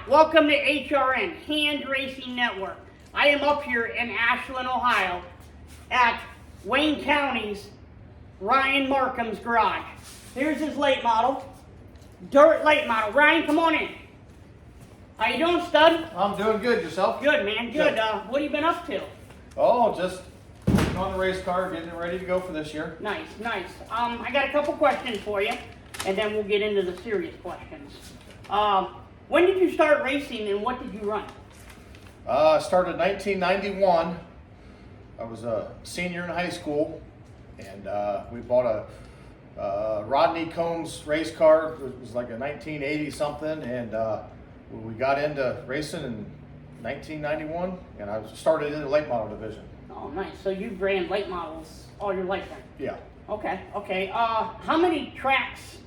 Welcome to HRN, Hand Racing Network. I am up here in Ashland, Ohio at Wayne County's Ryan Markham's garage. Here's his late model, dirt late model. Ryan, come on in. How you doing, stud? I'm doing good. Yourself? Good, man, good. What have you been up to? Oh, just working on the race car, getting it ready to go for this year. Nice, nice. I got a couple questions for you, and then we'll get into the serious questions. When did you start racing and what did you run? I started in 1991. I was a senior in high school, and we bought a Rodney Combs race car. It was like a 1980 something, and we got into racing in 1991, and I started in the late model division. Oh, nice. So you've ran late models all your life then? Yeah. Okay, okay. How many tracks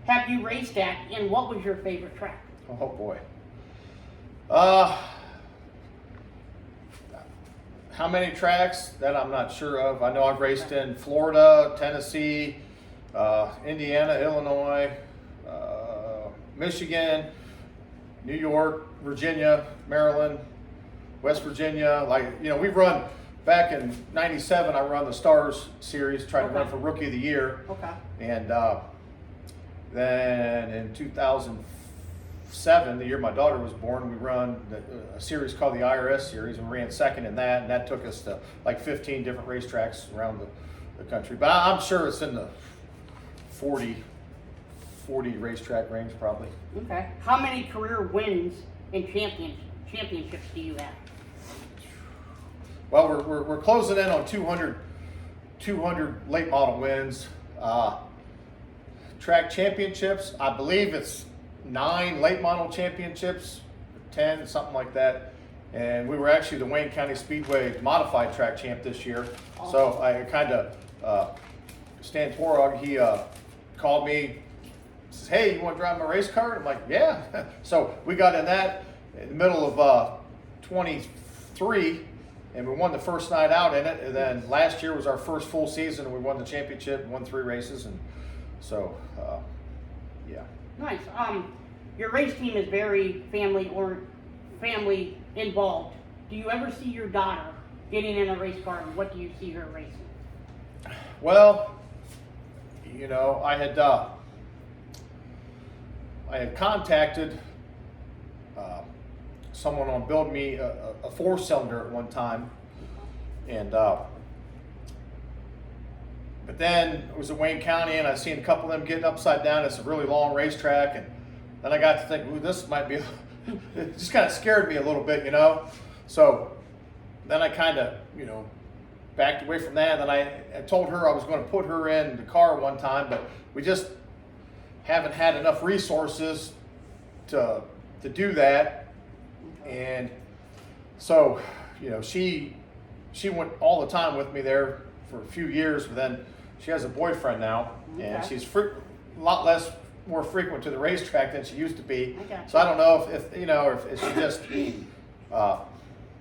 have you raced at, and what was your favorite track? Oh boy. How many tracks? That I'm not sure of. I know I've raced in Florida, Tennessee, Indiana, Illinois, Michigan, New York, Virginia, Maryland, West Virginia. Like, you know, we've run back in '97. I run the Stars series, tried to run for Rookie of the Year. Okay. And then in 2007, the year my daughter was born, we run a series called the IRS series, and we ran second in that, and that took us to like 15 different racetracks around the country. But I'm sure it's in the 40 racetrack range probably. Okay. How many career wins and championships do you have? Well, we're closing in on 200 late model wins. Track championships, I believe it's 9 late model championships, 10, something like that. And we were actually the Wayne County Speedway modified track champ this year. Awesome. So I kind of, Stan Torog, he called me, says, hey, you want to drive my race car? I'm like, yeah. So we got in that in the middle of 23, and we won the first night out in it. And then last year was our first full season, and we won the championship, won 3 races. And so, yeah. Nice. Your race team is very family involved. Do you ever see your daughter getting in a race car, and what do you see her racing? Well, you know, I had contacted someone on building me a 4-cylinder at one time, and but then it was at Wayne County, and I seen a couple of them getting upside down. It's a really long racetrack, and then I got to think, ooh, this might be, it just kind of scared me a little bit, you know? So then I kind of, you know, backed away from that. And then I told her I was going to put her in the car one time, but we just haven't had enough resources to do that. And so, you know, she went all the time with me there for a few years, but then she has a boyfriend now, and she's a lot more frequent to the racetrack than she used to be. So I don't know if you know, if she just,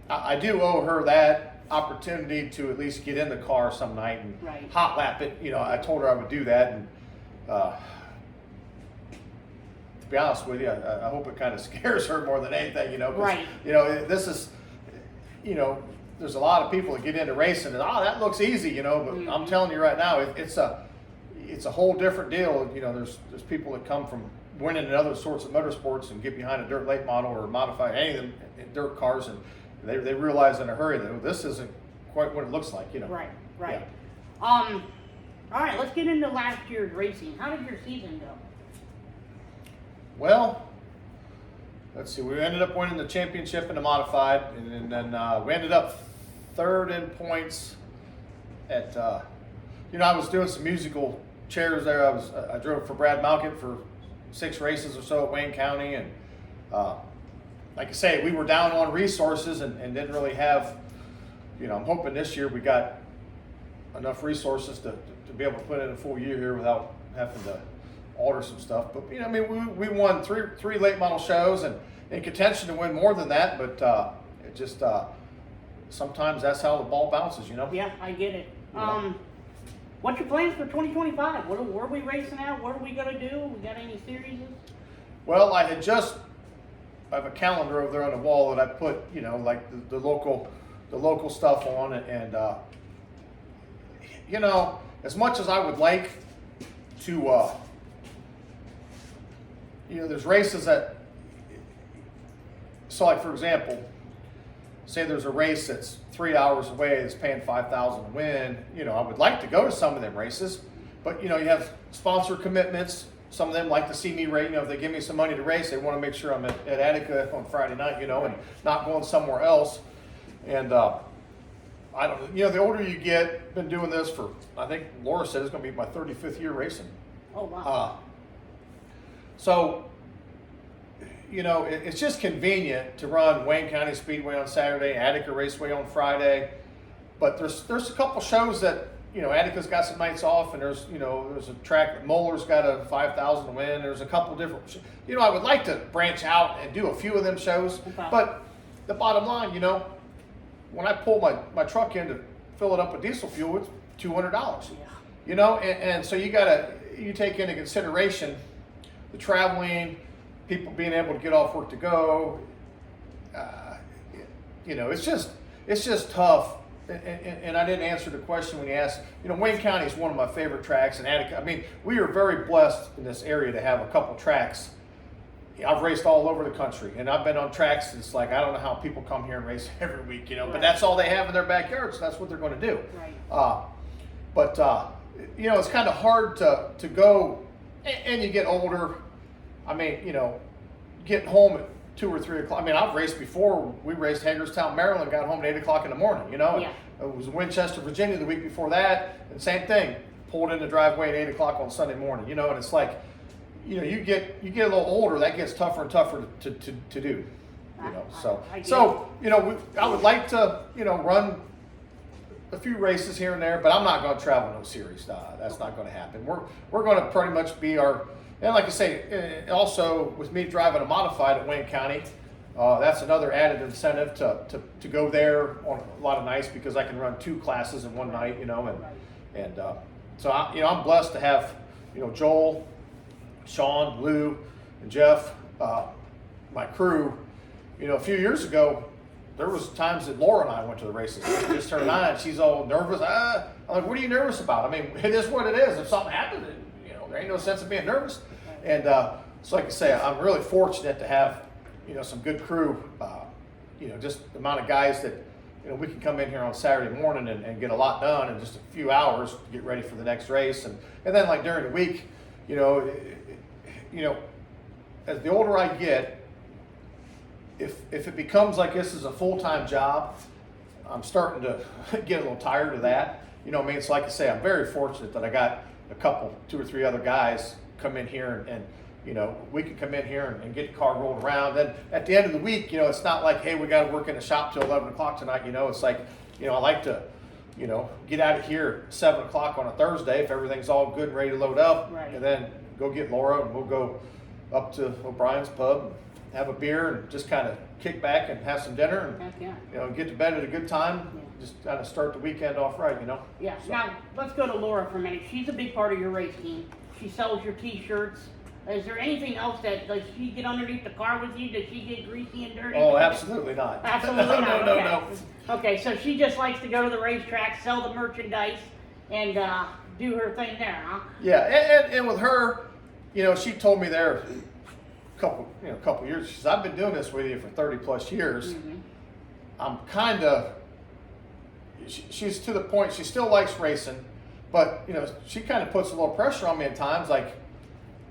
I do owe her that opportunity to at least get in the car some night and hot lap it. You know, I told her I would do that, and to be honest with you, I hope it kind of scares her more than anything. You know, 'cause, you know, this is, you know, there's a lot of people that get into racing and that looks easy, you know, but I'm telling you right now, it's a whole different deal. You know, there's people that come from winning in other sorts of motorsports and get behind a dirt late model or modify any of them in dirt cars, and they realize in a hurry that, oh, this isn't quite what it looks like, you know. Right. Yeah. All right, let's get into last year's racing. How did your season go? Well, let's see. We ended up winning the championship in the modified, and then we ended up 3rd in points at. You know, I was doing some musical chairs there. I drove for Brad Malkett for 6 races or so at Wayne County, and like I say, we were down on resources and didn't really have. You know, I'm hoping this year we got enough resources to be able to put in a full year here without having to alter some stuff. But you know, I mean, we won three late model shows and in contention to win more than that. But it just sometimes that's how the ball bounces, you know. Yeah, I get it. What's your plans for 2025? Where are we racing at? What are we going to do? We got any series? Well, I had just I have a calendar over there on the wall that I put, you know, like the local stuff on it, and you know, as much as I would like to, you know, there's races that, so like for example, say there's a race that's 3 hours away that's paying $5,000 to win. You know, I would like to go to some of them races, but you know, you have sponsor commitments. Some of them like to see me race. You know, if they give me some money to race, they want to make sure I'm at Attica on Friday night, you know, and not going somewhere else. And I don't, you know, the older you get, been doing this for, I think Laura said it's going to be my 35th year racing. Oh, wow. So, you know, it's just convenient to run Wayne County Speedway on Saturday, Attica Raceway on Friday. But there's a couple shows that, you know, Attica's got some nights off, and there's a track, Moeller's got a 5,000 to win. There's a couple different, you know, I would like to branch out and do a few of them shows. Okay. But the bottom line, you know, when I pull my truck in to fill it up with diesel fuel, it's $200. Yeah. You know, and so you take into consideration the traveling, people being able to get off work to go. You know, it's just tough. And I didn't answer the question when you asked. You know, Wayne County is one of my favorite tracks, and Attica. I mean, we are very blessed in this area to have a couple tracks. I've raced all over the country, and I've been on tracks. It's like, I don't know how people come here and race every week, you know, Right. but that's all they have in their backyard, so that's what they're going to do. Right. But you know, it's kind of hard to go, and you get older. I mean, you know, getting home at 2 or 3 o'clock. I mean, I've raced before. We raced Hagerstown, Maryland, got home at 8 o'clock in the morning, you know. Yeah. It was Winchester, Virginia the week before that, and same thing. Pulled in the driveway at 8 o'clock on Sunday morning, you know, and it's like, you know, you get a little older, that gets tougher and tougher to do, you know. So you know, I would like to, you know, run a few races here and there, but I'm not going to travel no series. That's not going to happen. We're going to pretty much be our, and like I say, also with me driving a modified at Wayne County, that's another added incentive to go there on a lot of nights, because I can run 2 classes in one night, you know, and so you know, I'm blessed to have, you know, Joel, Sean, Lou, and Jeff, my crew. You know, a few years ago, there was times that Laura and I went to the races. Just her and I, and she's all nervous. I'm like, what are you nervous about? I mean, it is what it is. If something happens, you know, there ain't no sense of being nervous. And so like I say, I'm really fortunate to have, you know, some good crew. You know, just the amount of guys that, you know, we can come in here on Saturday morning and get a lot done in just a few hours to get ready for the next race. And then like during the week, you know, as the older I get, if it becomes like this is a full-time job, I'm starting to get a little tired of that. You know what I mean? It's like I say, I'm very fortunate that I got a couple, 2 or 3 other guys come in here and you know, we can come in here and get the car rolled around. Then at the end of the week, you know, it's not like, hey, we got to work in the shop till 11 o'clock tonight. You know, it's like, you know, I like to, you know, get out of here at 7 o'clock on a Thursday if everything's all good and ready to load up. Right. And then go get Laura and we'll go up to O'Brien's pub and have a beer and just kind of kick back and have some dinner and, Heck yeah. you know, get to bed at a good time. Yeah. Just kind of start the weekend off right, you know. Yeah. So. Now let's go to Laura for a minute. She's a big part of your race team. She sells your T-shirts. Is there anything else that, does she get underneath the car with you? Does she get greasy and dirty? Oh, absolutely not. Absolutely not. No, Okay. no. Okay, so she just likes to go to the racetrack, sell the merchandise, and do her thing there, huh? Yeah, and with her, you know, she told me there a couple years. She says, I've been doing this with you for 30 plus years. Mm-hmm. I'm kind of, she's to the point, she still likes racing, but, you know, she kind of puts a little pressure on me at times, like,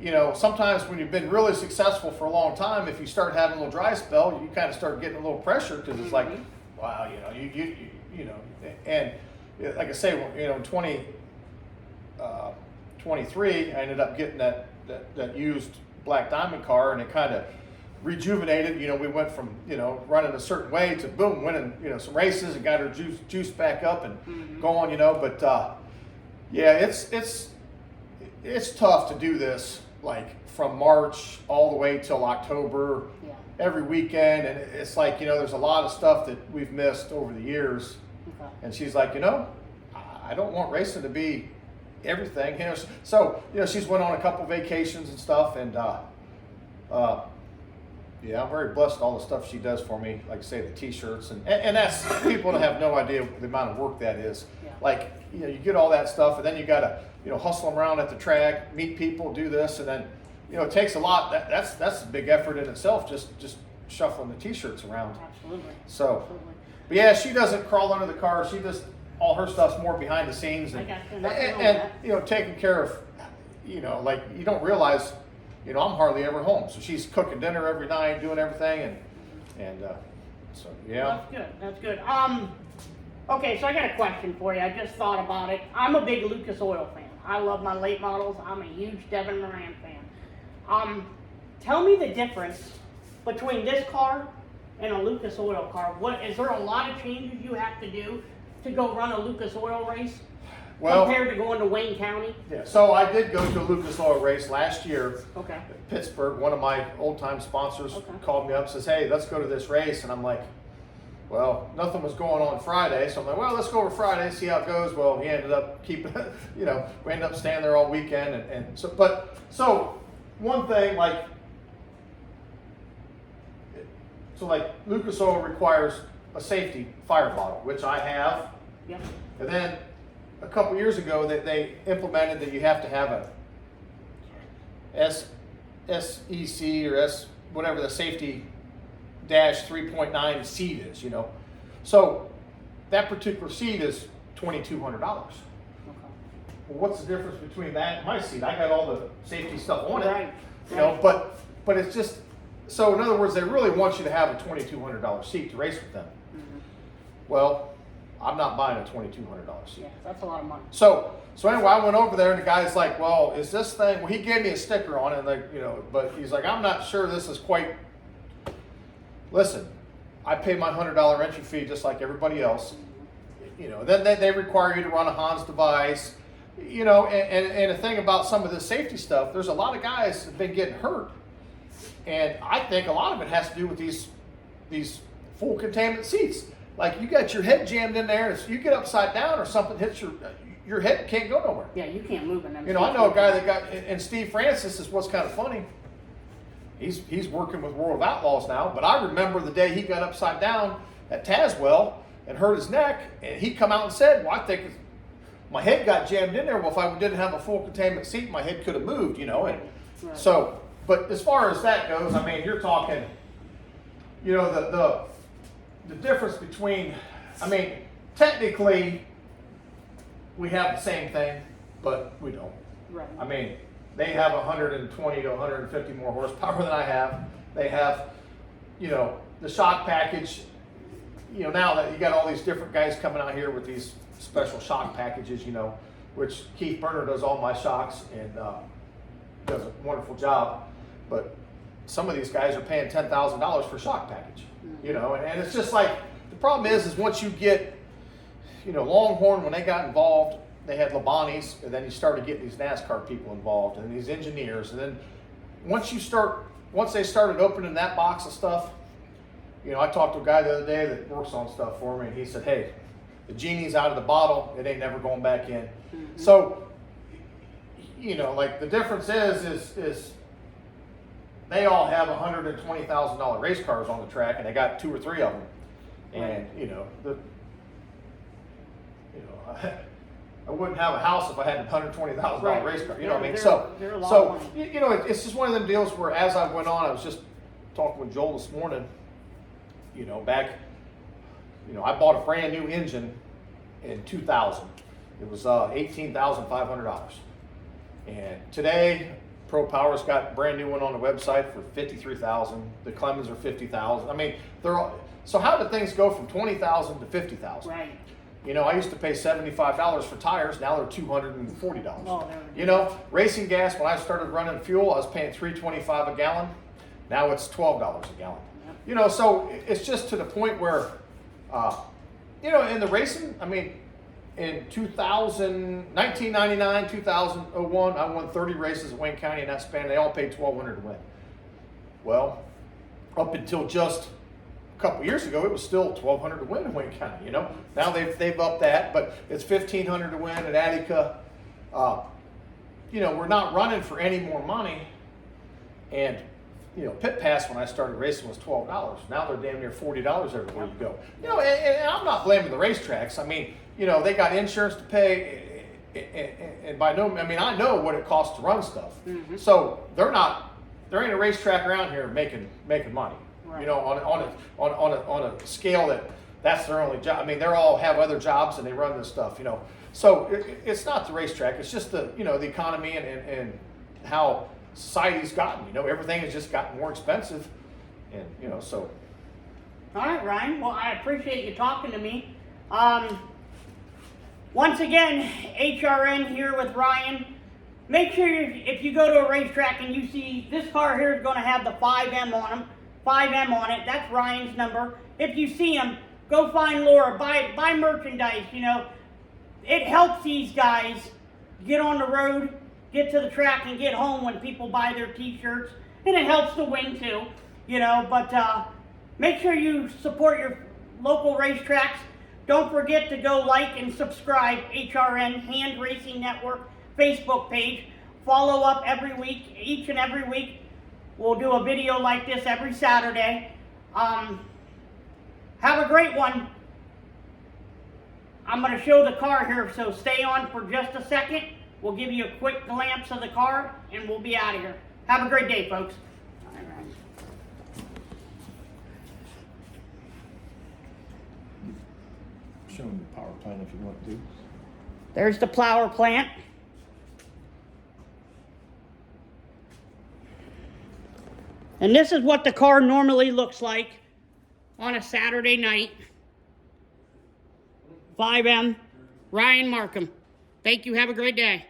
you know, sometimes when you've been really successful for a long time, if you start having a little dry spell, you kind of start getting a little pressure because it's like, wow, you know, you know, and like I say, you know, in 2023, I ended up getting that used Black Diamond car, and it kind of rejuvenated. You know, we went from, you know, running a certain way to boom, winning, you know, some races and got her juice back up and going, you know, but yeah, it's tough to do this like from March all the way till October, every weekend, and it's like, you know, there's a lot of stuff that we've missed over the years. Okay. And she's like, you know, I don't want racing to be everything, you know. So, you know, she's went on a couple vacations and stuff, and Yeah, I'm very blessed with all the stuff she does for me. Like I say, the T-shirts and that's people that have no idea the amount of work that is. Yeah. Like you get all that stuff, and then you got to hustle them around at the track, meet people, do this, and then it takes a lot. That's a big effort in itself. Just shuffling the T-shirts around. Absolutely. So, Absolutely. but yeah, she doesn't crawl under the car. She just all her stuff's more behind the scenes I and got you. Nothing wrong with that. taking care of like you don't realize. I'm hardly ever home, so she's cooking dinner every night, doing everything, and so yeah. That's good. That's good. Okay, so I got a question for you. I just thought about it. I'm a big Lucas Oil fan. I love my late models. I'm a huge Devin Moran fan. Tell me the difference between this car and a Lucas Oil car. Is there a lot of changes you have to do to go run a Lucas Oil race? Well, compared to going to Wayne County? Yeah, so I did go to a Lucas Oil race last year. Okay. Pittsburgh, one of my old-time sponsors Okay. called me up and says, hey, let's go to this race. And I'm like, well, nothing was going on Friday. So I'm like, well, let's go over Friday, see how it goes. Well, he ended up keeping, we ended up staying there all weekend. And so one thing, like Lucas Oil requires a safety fire bottle, which I have. Yep. And then a couple years ago that they implemented that you have to have a SEC or whatever the safety dash 3.9 seat is, So that particular seat is $2,200. Okay. Well, what's the difference between that and my seat? I got all the safety stuff on it. Right. But it's just, so in other words, they really want you to have a $2,200 seat to race with them. Mm-hmm. Well, I'm not buying a $2,200 seat. Yeah, that's a lot of money. So anyway, I went over there and the guy's like, well, is this thing, well, he gave me a sticker on it, like, but he's like, I'm not sure this is quite, listen, I pay my $100 entry fee just like everybody else. Then they require you to run a Hans device, and the thing about some of the safety stuff, there's a lot of guys that have been getting hurt. And I think a lot of it has to do with these full containment seats. Like you got your head jammed in there, and if you get upside down or something hits your head can't go nowhere. Yeah, you can't move in them. I know a guy that got, and Steve Francis is what's kind of funny. He's working with World of Outlaws now, but I remember the day he got upside down at Tazewell and hurt his neck, and he come out and said, well, I think my head got jammed in there. Well, if I didn't have a full containment seat, my head could have moved, and Right. so, but as far as that goes, I mean, you're talking, the difference between, technically, we have the same thing, but we don't. Right. I mean, they have 120 to 150 more horsepower than I have. They have, the shock package, now that you got all these different guys coming out here with these special shock packages, which Keith Berner does all my shocks and does a wonderful job. But some of these guys are paying $10,000 for a shock package, and it's just like, the problem is once you get, Longhorn, when they got involved, they had Labani's, and then you started getting these NASCAR people involved and these engineers. And then once they started opening that box of stuff, I talked to a guy the other day that works on stuff for me, and he said, hey, the genie's out of the bottle, it ain't never going back in. Mm-hmm. So, like the difference is they all have $120,000 race cars on the track, and they got 2 or 3 of them. And I wouldn't have a house if I had a $120,000 race car. You know what I mean? So it's just one of them deals where, as I went on, I was just talking with Joel this morning. I bought a brand new engine in 2000. It was $18,500. And today, Pro Power's got a brand new one on the website for $53,000. The Clemens are $50,000. I mean, so how did things go from $20,000 to $50,000? Right. I used to pay $75 for tires. Now they're $240. Oh, racing gas, when I started running fuel, I was paying $3.25 a gallon. Now it's $12 a gallon. Yep. So it's just to the point where, in the racing, in 1999, 2001, I won 30 races at Wayne County in that span. They all paid $1,200 to win. Well, up until just a couple years ago, it was still $1,200 to win in Wayne County. Now they've upped that, but it's $1,500 to win at Attica. We're not running for any more money, and pit pass when I started racing was $12. Now they're damn near $40 everywhere you go. And I'm not blaming the racetracks. I mean, they got insurance to pay, and by no, I mean I know what it costs to run stuff. Mm-hmm. So there ain't a racetrack around here making money. Right. On a scale that's their only job. I mean, they all have other jobs and they run this stuff. So it's not the racetrack. It's just the the economy and how society's gotten. Everything has just gotten more expensive, and so. All right, Ryan. Well, I appreciate you talking to me. Once again, HRN here with Ryan. Make sure if you go to a racetrack and you see this car here is going to have the 5M on it. That's Ryan's number. If you see him, go find Laura. Buy merchandise. It helps these guys get on the road, get to the track, and get home when people buy their T-shirts, and it helps to win too. But make sure you support your local racetracks. Don't forget to go like and subscribe HRN Hand Racing Network Facebook page. Follow up every week, each and every week. We'll do a video like this every Saturday. Have a great one. I'm going to show the car here, so stay on for just a second. We'll give you a quick glimpse of the car, and we'll be out of here. Have a great day, folks. All right. Show them the power plant if you want to. There's the power plant. And this is what the car normally looks like on a Saturday night. 5M, Ryan Markham. Thank you. Have a great day.